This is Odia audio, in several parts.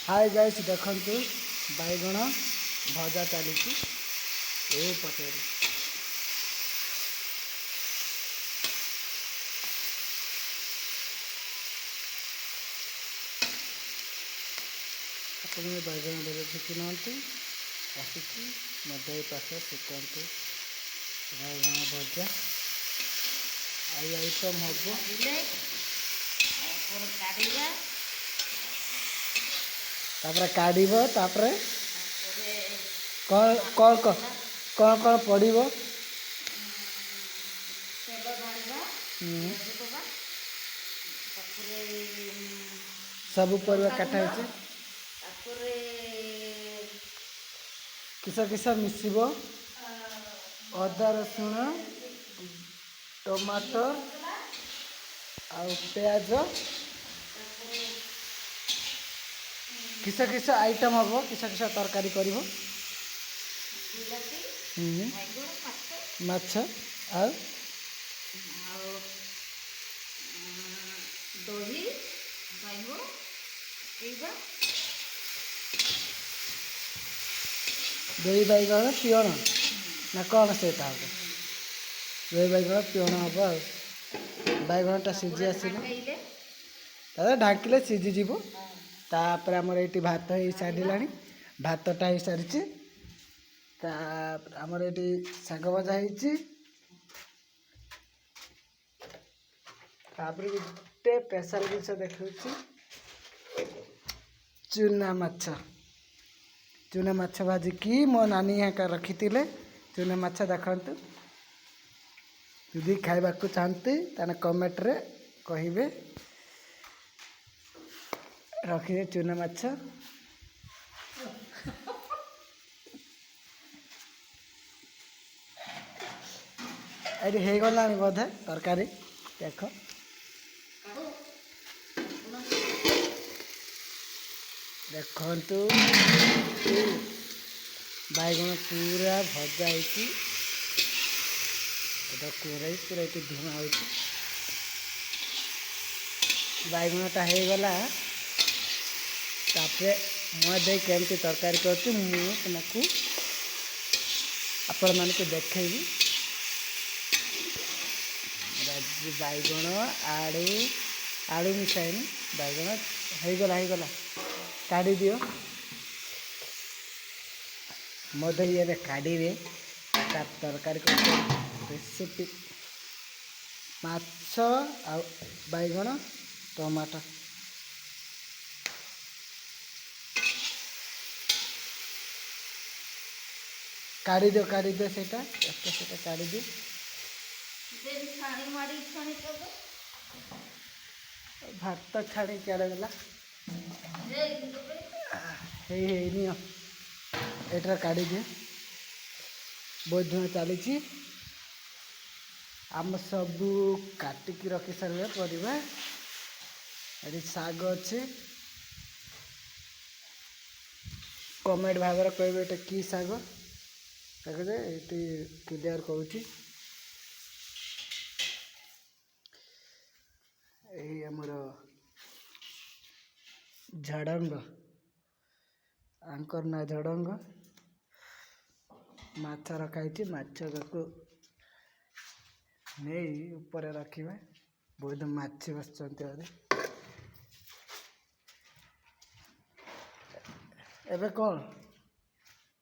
हाय गाइस देखंतु बैगण भजा चली पटे अपने बैगण बेले ढुकी ना आसिकी मध्य पाखे शिखु बैगण भजा आई आइटम हम तापर काढ़ तापर कौन कौन कौन कौन पड़ो सब परिवा काटा किस किस मिसब अदा रसुण टमाटर आ प्याज किस किस आइटम हम किस किस तरकारी कर माछ आ दही दही बैगण पिण ना कौन से दही बैगण पिण हम बैगणटा सीझी आसिले ढाकिले सीझीज तापर आमर ये भात हो सारा भातटा हो सारी आमर ये शाग भजा तापर गोटे स्पेशल जिनस देखा चूना माछ भाजिकी मो नानी यहाँ रखी चूना माछ देखु यदि खाइबा चाहती ताने कमेंट रे कहिबे रखिए चूना माछ ये हो गला बोधे तरकारी देख देखु बैगण पूरा भजा कोराई पूरा ये धुआं हो बैगणटा हो गला मुझे केमती तरकारी कर आपण मानक देखी बैगण आलू आलू मिसाइनी बैगण हो गला काढ़ दियो मधे ये काढ़ी तरकारी रेसिपी माछ आ बैगण टमाटो काढ़ी दियो सेटा काढ़ी दियो भात छाड़ी क्या गला एटा काढ़ी दिए बहुत धुआं चली आम सबू काटिकी रखी सारे परिवा ये शाग अच्छे कमेंट भाव कहे कि शाग देखिए ये क्लियर करुँची आमर झड़ंग आंकर ना झड़ंग माछ रखाई माछ नहीं ऊपर रखा बहुत माछी बस एबे कौन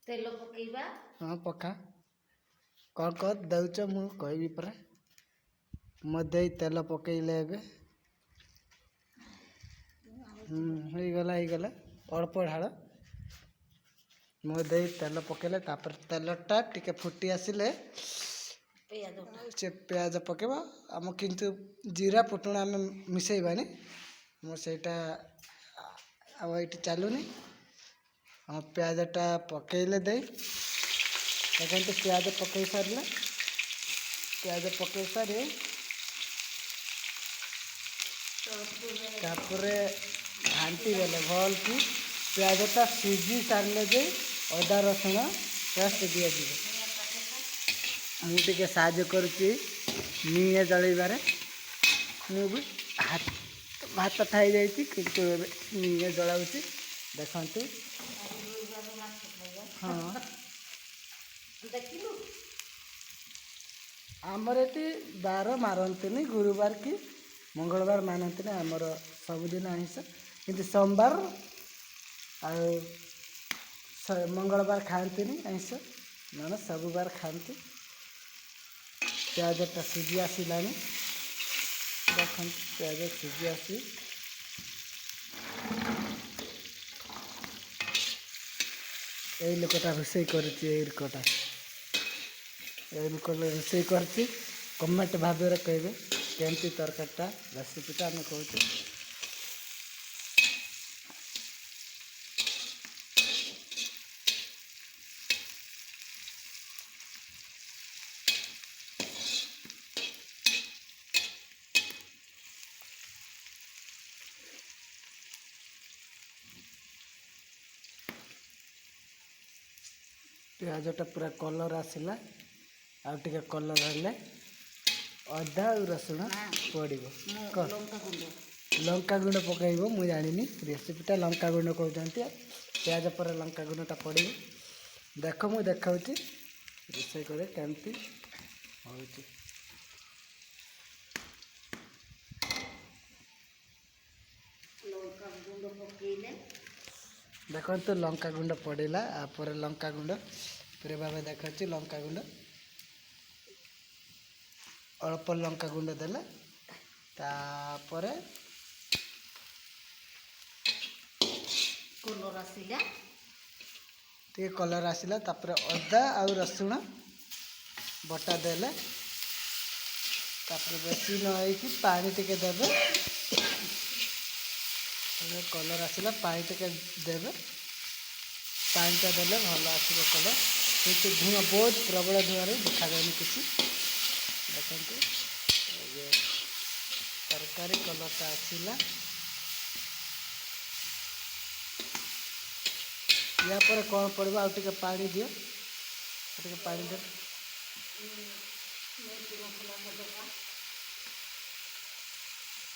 तेल पकेबा हाँ पका कौन कौन दौच मु कहबी परा मदे तेल पकईले हो गला अल्प ढाल मदे तेल पकेले तापर तेलटा टिके फुटी आसिले से प्याज पकेबा आम किंतु जीरा फुटण आम मिसेबानी मोर सेटा ये चलुनी हम प्याजटा पकईले दे देखते प्याज पकई सारे प्याज पकई सारे तापरे घाटी गले भल कि प्याजटा सीझी सारे जे अदा रसुण पेस्ट दिजी मुझे साहय करुच्ची निए जलैबार मुझे हाथ भात खाई जाइए किंतु निए जलाऊँगी ଦେଖନ୍ତୁ। ହଁ ଦେଖିଲୁ ଆମର ଏଠି ବାର ମାରନ୍ତିନି, ଗୁରୁବାର କି ମଙ୍ଗଳବାର ମାନନ୍ତିନି, ଆମର ସବୁଦିନ ଆଇଁଷ। କିନ୍ତୁ ସୋମବାର ଆଉ ମଙ୍ଗଳବାର ଖାଆନ୍ତିନି ଆଇଁଷ, ନହେଲେ ସବୁବାର ଖାଆନ୍ତି। ପିଆଜଟା ସିଝି ଆସିଲାଣି, ଦେଖନ୍ତୁ ପିଆଜ ସିଝି ଆସି ଏଇ ଲୋକଟା ରୋଷେଇ କରୁଛି, ଏଇ ଲୋକଟା ରୋଷେଇ କରିଛି। କମେଣ୍ଟ ଭାବରେ କହିବେ କେମିତି ତରକାରୀଟା ରେସିପିଟା ଆମେ କହୁଛୁ। ପିଆଜଟା ପୁରା କଲର୍ ଆସିଲା, ଆଉ ଟିକେ କଲର୍ ହେଲେ ଅଦା ଆଉ ରସୁଣ ପଡ଼ିବ। ଲଙ୍କାଗୁଣ୍ଡ ପକାଇବ, ମୁଁ ଜାଣିନି ରେସିପିଟା ଲଙ୍କାଗୁଣ୍ଡ କହୁଛନ୍ତି। ପିଆଜ ପରେ ଲଙ୍କାଗୁଣ୍ଡଟା ପଡ଼ିବ। ଦେଖ ମୁଁ ଦେଖାଉଛି ରୋଷେଇ କରି କେମିତି ହେଉଛି। ଲଙ୍କାଗୁଣ୍ଡ ପକେଇଲେ ଦେଖନ୍ତୁ ଲଙ୍କାଗୁଣ୍ଡ ପଡ଼ିଲା, ପରେ ଲଙ୍କାଗୁଣ୍ଡ ପୁରା ଭାବେ ଦେଖାଉଛି। ଲଙ୍କାଗୁଣ୍ଡ ଅଳ୍ପ ଲଙ୍କାଗୁଣ୍ଡ ଦେଲେ, ତାପରେ କଲର୍ ଆସିଲା, ଟିକେ କଲର୍ ଆସିଲା, ତାପରେ ଅଦା ଆଉ ରସୁଣ ବଟା ଦେଲେ, ତାପରେ ବେଶୀ ନ ହେଇକି ପାଣି ଟିକେ ଦେବେ। କଲର୍ ଆସିଲା, ପାଣି ଟିକେ ଦେବେ। ପାଣିଟା ଦେଲେ ଭଲ ଆସିବ କଲର୍, କିନ୍ତୁ ଧୂଆଁ ବହୁତ ପ୍ରବଳ ଧୂଆଁରେ ଦେଖାଯାଏନି କିଛି। ଦେଖନ୍ତୁ ତରକାରୀ କଲର୍ଟା ଆସିଲା। ୟା ପରେ କ'ଣ ପଡ଼ିବ? ଆଉ ଟିକେ ପାଣି ଦିଅ, ଆଉ ଟିକେ ପାଣି ଦିଅ।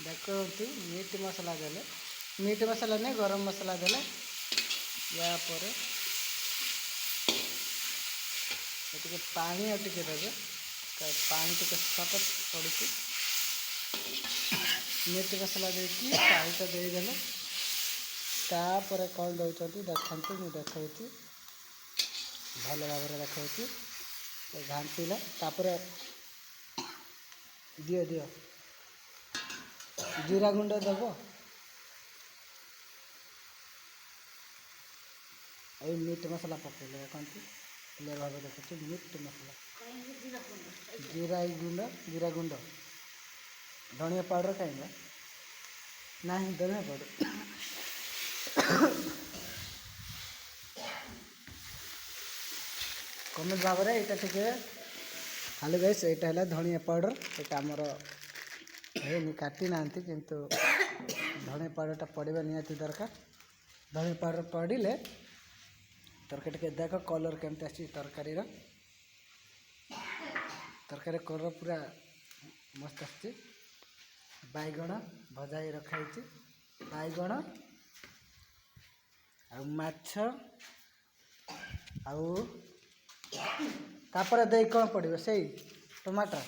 ଦେଖନ୍ତୁ ମିଟ୍ ମସଲା ଦେଲେ, ମିଟ୍ ମସଲା ନାହିଁ ଗରମ ମସଲା ଦେଲେ, ୟା ପରେ ଟିକେ ପାଣି ଆଉ ଟିକେ ଦେବେ। ପାଣି ଟିକେ ସଫଟ ପଡ଼ିଛି, ମିଟ୍ ମସଲା ଦେଇକି ପାଣିଟା ଦେଇଦେଲେ, ତାପରେ କ'ଣ ଦେଉଛନ୍ତି ଦେଖନ୍ତୁ, ମୁଁ ଦେଖାଉଛି ଭଲ ଭାବରେ ଦେଖାଉଛି। ଘାଣ୍ଟିଲେ, ତାପରେ ଦିଅ ଜିରା ଗୁଣ୍ଡ ଦେବ। ଏଇ ମିଟ୍ ମସଲା ପକାଇଲେ, ଦେଖନ୍ତୁ ଭଲ ଭାବରେ ଦେଖାଉଛି ମିଟ୍ ମସଲା, ଜିରା ଗୁଣ୍ଡ, ଧନିଆ ପାଉଡ଼ର କାହିଁକି ନାହିଁ, ଧନିଆ ପାଉଡ଼ର କମେଣ୍ଟ ଭାବରେ ଏଇଟା ଟିକେ ଖାଲି ଗାଇସ୍, ଏଇଟା ହେଲା ଧନିଆ ପାଉଡ଼ର। ଏଇଟା ଆମର ହେଇନି, କାଟି ନାହାନ୍ତି, କିନ୍ତୁ ଧନିଆ ପାଉଡ଼ରଟା ପଡ଼ିବା ନିହାତି ଦରକାର। ଧନିଆ ପାଉଡ଼ର ପଡ଼ିଲେ ତରକାରୀ ଟିକେ ଦେଖ କଲର୍ କେମିତି ଆସିଛି ତରକାରୀର। ତରକାରୀ କଲର୍ ପୁରା ମସ୍ତ ଆସିଛି। ବାଇଗଣ ଭଜା ହେଇ ରଖାହେଇଛି, ବାଇଗଣ ଆଉ ମାଛ, ଆଉ ତାପରେ ଦେଇ କ'ଣ ପଡ଼ିବ? ସେଇ ଟମାଟର,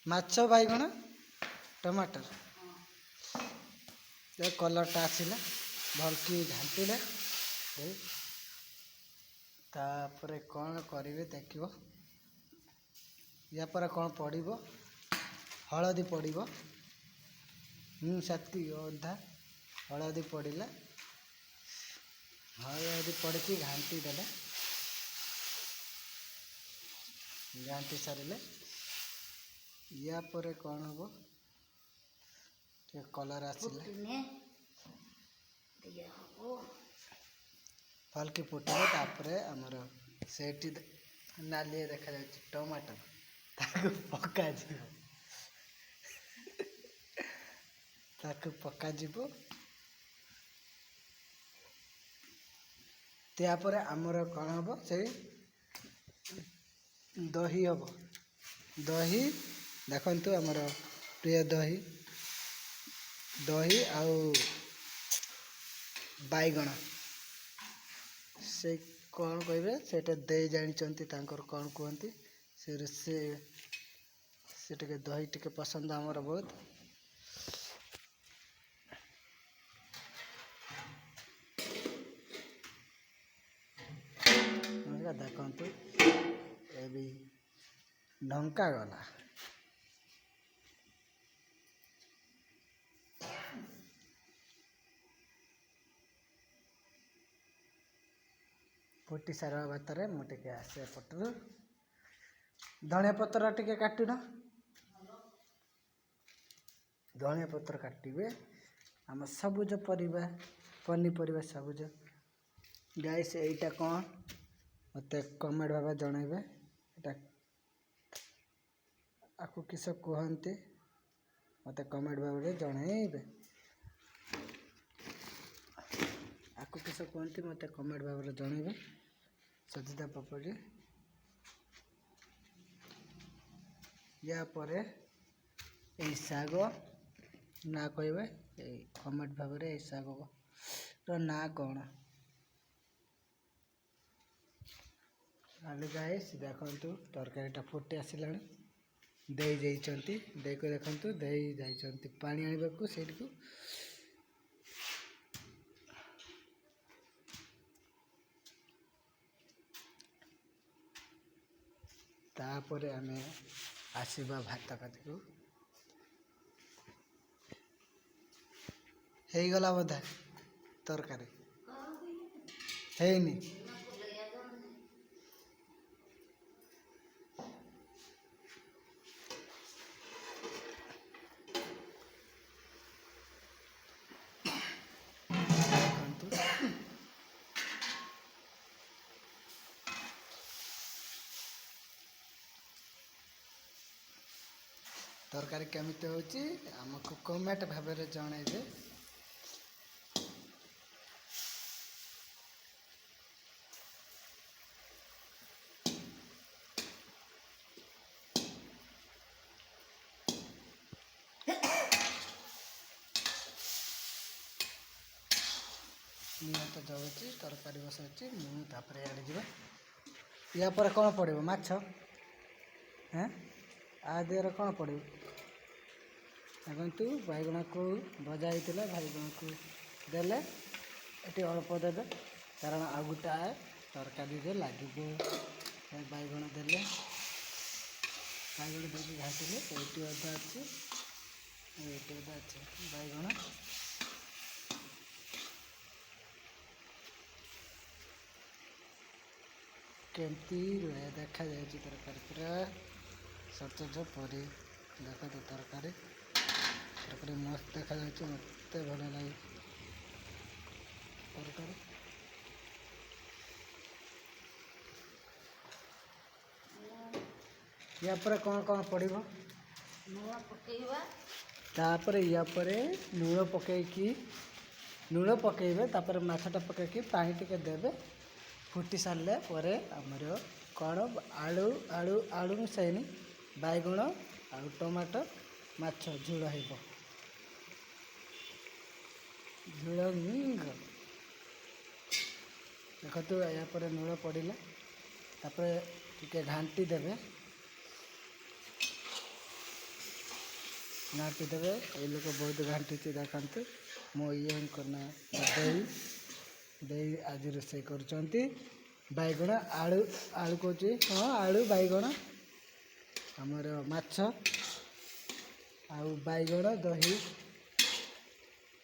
ମାଛ, ବାଇଗଣ, ଟମାଟର। କଲର୍ଟା ଆସିଲା, ଭଲକି ଘାଣ୍ଟିଲେ। ତାପରେ କ'ଣ କରିବେ ଦେଖିବ। ୟା ପରେ କ'ଣ ପଡ଼ିବ? ହଳଦୀ ପଡ଼ିବ, ସେତିକି ଅଧା ହଳଦୀ ପଡ଼ିଲା। ହଳଦୀ ପଡ଼ିକି ଘାଣ୍ଟି ଦେଲେ, ଘାଣ୍ଟି ସାରିଲେ ୟା ପରେ କ'ଣ ହେବ? ଟିକେ କଲର୍ ଆସିଲେ ଭଲକି ଫୁଟିବ। ତାପରେ ଆମର ସେଇଠି ନାଲି ଦେଖାଯାଉଛି ଟମାଟର, ତାକୁ ପକାଯିବ। ତାପରେ ଆମର କ'ଣ ହେବ? ସେଇ ଦହି ହେବ। ଦହି ଦେଖନ୍ତୁ, ଆମର ପ୍ରିୟ ଦହି ଆଉ ବାଇଗଣ ସେ କ'ଣ କହିବେ ସେଇଟା ଦେଇ ଜାଣିଛନ୍ତି ତାଙ୍କର କ'ଣ କୁହନ୍ତି ସେ ଟିକେ ଦହି ଟିକେ ପସନ୍ଦ ଆମର ବହୁତ। ଦେଖନ୍ତୁ ଏ ବି ଢଙ୍କା ଗଲା। ଫୁଟି ସାରିବା ଭିତରେ ମୁଁ ଟିକେ ଆସେ ଏପଟରୁ ଧଣିଆ ପତ୍ର ଟିକେ କାଟୁନ। ଧଣିଆ ପତ୍ର କାଟିବେ ଆମ ସବୁଜ ପନିପରିବା ସବୁଜ। ଗାଇସ୍ ଏଇଟା କ'ଣ ମୋତେ କମେଣ୍ଟ ଭାବେ ଜଣାଇବେ। ଏଇଟା ଆକୁ କିସ କୁହନ୍ତି ମୋତେ କମେଣ୍ଟ ଭାବରେ ଜଣାଇବେ। ଆକୁ କିସ କୁହନ୍ତି ମୋତେ କମେଣ୍ଟ ଭାବରେ ଜଣାଇବେ। ସଜିତା ପପଡ଼ି ୟା ପରେ ଏଇ ଶାଗ ନା କହିବେ ଏଇ କମେଣ୍ଟ ଭାବରେ ଏଇ ଶାଗର ନାଁ କ'ଣ। ଆଲୁ ଗାଇସ୍ ଦେଖନ୍ତୁ ତରକାରୀଟା ଫୁଟି ଆସିଲାଣି। ଦେଇ ଯାଇଛନ୍ତି ଦେଇକୁ ଦେଖନ୍ତୁ ଦେଇ ଯାଇଛନ୍ତି ପାଣି ଆଣିବାକୁ ସେଇଠିକୁ। ତାପରେ ଆମେ ଆସିବା ଭାତ ପାତିକୁ। ହେଇଗଲା ବୋଧେ ତରକାରୀ ହେଇନି। ତରକାରୀ କେମିତି ହେଉଛି ଆମକୁ କମେଣ୍ଟ ଭାବରେ ଜଣାଇବେ। ନିହାତି ଯାଉଛି ତରକାରୀ ବସାଉଛି ମୁଁ ତାପରେ ଇଆଡ଼େ ଯିବା। ୟା ପରେ କ'ଣ ପଡ଼ିବ ମାଛ ଆ ଦେହରେ କ'ଣ ପଡ଼ିବ ଦେଖନ୍ତୁ। ବାଇଗଣକୁ ଭଜା ହେଇଥିଲା ବାଇଗଣକୁ ଦେଲେ ଏଠି ଅଳ୍ପ ଦେବେ କାରଣ ଆଉ ଗୋଟାଏ ତରକାରୀରେ ଲାଗିବ। ବାଇଗଣ ଦେଲେ ବାଇଗଣ ଦେଇକି ଘାଟିଲେ ଏଇଠି ଅଧା ଅଛି ଏଇଠି ଅଧା ଅଛି ବାଇଗଣ। କେମିତି ଦେଖାଯାଉଛି ତରକାରୀ ପୁରା ସତେଜ ପରି ଦେଖନ୍ତୁ। ତରକାରୀ ମସ୍ତ ଦେଖାଯାଉଛି ମୋତେ ଭଲ ଲାଗେ ତରକାରୀ। ୟା ପରେ କ'ଣ ପଡ଼ିବ ଲୁଣ ପକେଇବା। ତାପରେ ୟା ପରେ ଲୁଣ ପକେଇବେ ତାପରେ ମାଛଟା ପକେଇକି ପାଣି ଟିକେ ଦେବେ। ଫୁଟି ସାରିଲା ପରେ ଆମର କ'ଣ ଆଳୁ ମିଶାଇନି ବାଇଗଣ ଆଉ ଟମାଟୋ ମାଛ ଝୋଳ ହେବ। ଦେଖନ୍ତୁ ୟା ପରେ ଲୁଣ ପଡ଼ିଲା ତାପରେ ଟିକେ ଘାଣ୍ଟି ଦେବେ। ଏଇ ଲୋକ ବହୁତ ଘାଣ୍ଟିଛି ଦେଖନ୍ତୁ। ମୋ ଇଏଙ୍କର ନା ଦେଇ ଆଜି ରୋଷେଇ କରୁଛନ୍ତି। ବାଇଗଣ ଆଳୁ କହୁଛି ହଁ ଆଳୁ ବାଇଗଣ ଆମର ମାଛ ଆଉ ବାଇଗଣ ଦହି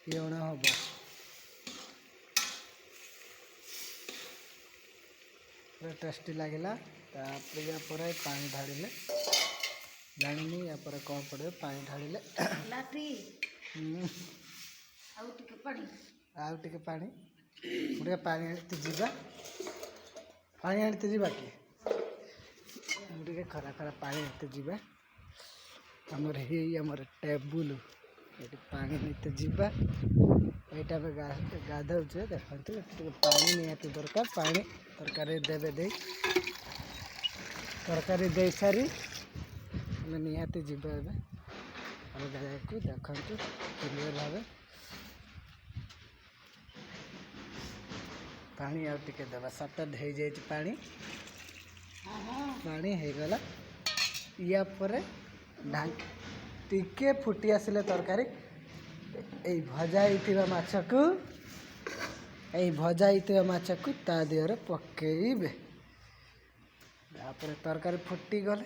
ପିଅଣ ହେବ। ପୁରା ଟେଷ୍ଟି ଲାଗିଲା। ତାପରେ ୟା ପରେ ପାଣି ଢାଳିଲେ ଜାଣିନି ୟା ପରେ କ'ଣ ପଡ଼ିବ ପାଣି ଢାଳିଲେ ଆଉ ଟିକେ ପାଣି ମୁଁ ଟିକେ ପାଣି ଆଣିତେ ଯିବା କି ମୁଁ ଟିକେ ଖରା ପାଣି ଆଣିତେ ଯିବା। ଆମର ଟେବୁଲ ଏଠି ପାଣି ନିତେ ଯିବା। ଏଇଟା ଆମେ ଗାଧଉଛେ ଦେଖନ୍ତୁ ଟିକେ ପାଣି ନିହାତି ଦରକାର। ପାଣି ତରକାରୀ ତରକାରୀ ଦେଇ ସାରି ଆମେ ନିହାତି ଯିବା ଏବେ ଅଲଗା ଜାଗାକୁ। ଦେଖନ୍ତୁ କ୍ଲିୟର ଭାବେ पानी आउ टिके देवा सटद हो जाए पानी पानी हो गला या परे टिके फुटी आसिले तरकारी ए भजा होइतिबा माछ को ता देहरे पकेइबे तापर तरकारी फुटी गले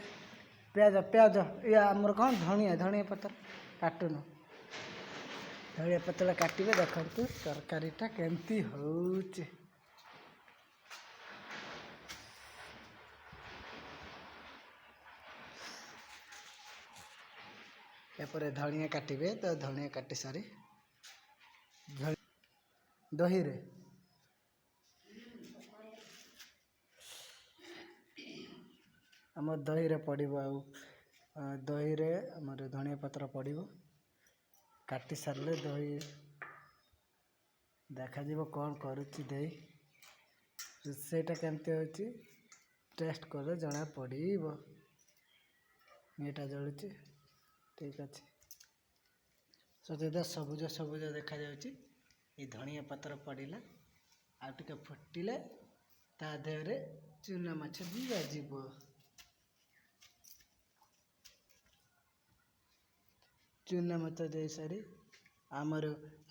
प्याज या आमर कौन धनिया पत्र काटुनु धनिया पत्र काटिबे देखंतु तरकारीटा केमती होउचे यापर धनिया काटिबे तो धनिया काटी सारी दही रे आम दही रे पड़िबो दही रे आमर धनिया पत्र पड़िबो काटी सारले दही देखा जीवो कौन करुच्ची दही रोसईटा केमती होची टेस्ट कले जना पड़िबो मीटा जलुची ठीक अच्छे सचेत सबुज सबुज देखा जाउची ये धनिया पत्र पड़िला आ टिके फुटिले ता देहरे चूना माछ दिया जीवो चूना माछ दे सारी आमर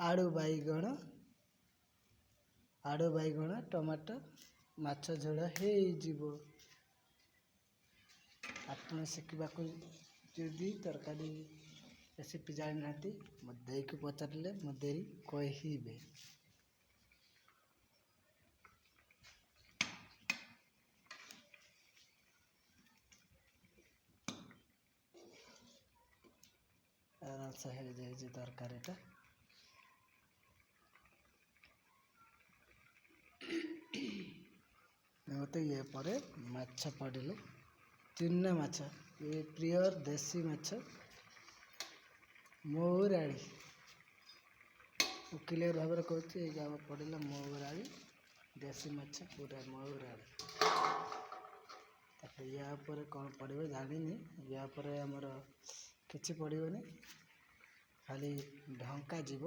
आलू बाइगण टमाटर माछ झोल हो जीवो आपण शिखा जदि तरकारी रेसिपी जानी ना मत देई को पचारे मत देई कहिबे आराम से हो जाए तरकारीटा मत ये पर माछ पड़े चूना माछ ये प्रियर देसी माछ मौराड़ी क्लियर भाव में कहूँ ये पड़ेगा मौराड़ी देसी माछ पूरा मौराड़ी या पर कौन पड़े जानी या पर आमर किसी पड़ोनी खाली ढंका जीव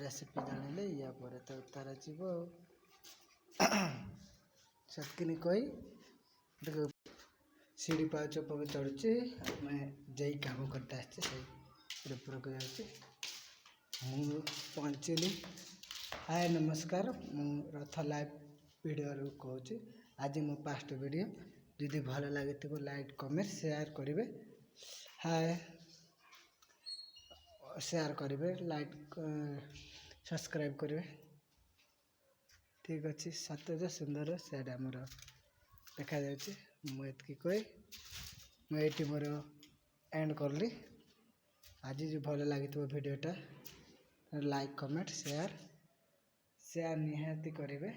रेसिपी जानिले या पर तो उतार जीव सतकिनी कही सीढ़ी पाच ऊपर चढ़ुचे मैं जई काम करते आसचे ऊपर को जाऊँचे मु पहुँचली हाय नमस्कार मु रथ लाइव वीडियो कहूँ आज मो पास्ट वीडियो जदि भल लगे लाइक कमेंट शेयर करेंगे हाय शेयर करेंगे लाइक सब्सक्राइब करेंगे ठीक अच्छे सतेज सुंदर से आमर देखा जाऊँगी मुझे कही मुझे मोर एंड करली आज जो भल लगी वीडियोटा लाइक कमेंट शेयर निहाती करेंगे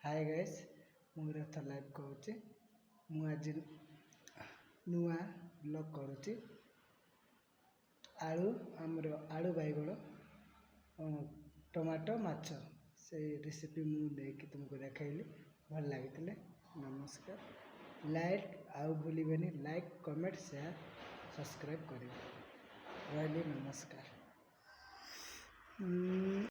हाय गाइस मु रथ लाइव कहूँ मुझे नुआ ब्लॉग करुच्ची आलू आमर आलू बाइगण टमाटो माछ से रेसिपी मुझे तुमको देखली भल लगी नमस्कार लाइक आउ भूलिबेनी लाइक कमेंट शेयर सब्सक्राइब करेंगे रही नमस्कार।